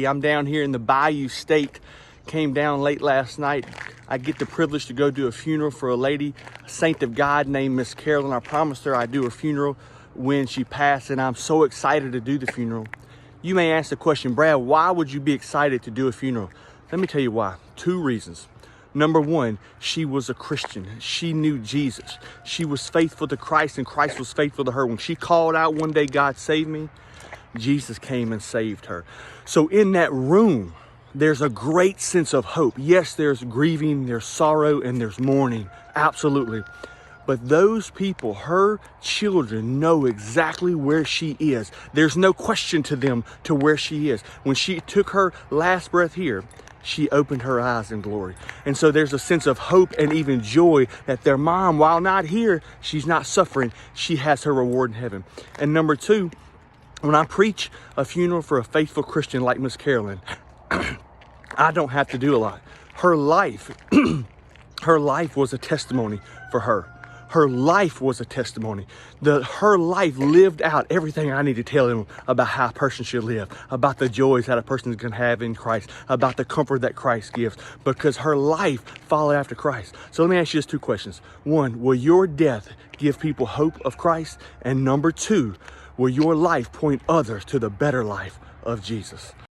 I'm down here in the Bayou State. Came down late last night. I get the privilege to go do a funeral for a lady, a saint of God named Miss Carolyn. I promised her I'd do her funeral when she passed, and I'm so excited to do the funeral. You may ask the question, Brad, why would you be excited to do a funeral? Let me tell you why. 2 reasons. Number 1, she was a Christian. She knew Jesus. She was faithful to Christ, and Christ was faithful to her. When she called out one day, God save me, Jesus came and saved her. So in that room, there's a great sense of hope. Yes, there's grieving, there's sorrow, and there's mourning. Absolutely. But those people, her children, know exactly where she is. There's no question to them to where she is. When she took her last breath here, she opened her eyes in glory. And so there's a sense of hope and even joy that their mom, while not here, she's not suffering. She has her reward in heaven. And number 2, when I preach a funeral for a faithful Christian like Miss Carolyn, I don't have to do a lot. Her life, her life was a testimony for her. Her life was a testimony. Her life lived out everything I need to tell them about how a person should live, about the joys that a person can have in Christ, about the comfort that Christ gives, because her life followed after Christ. So let me ask you just 2 questions. 1, will your death give people hope of Christ? And number 2, will your life point others to the better life of Jesus?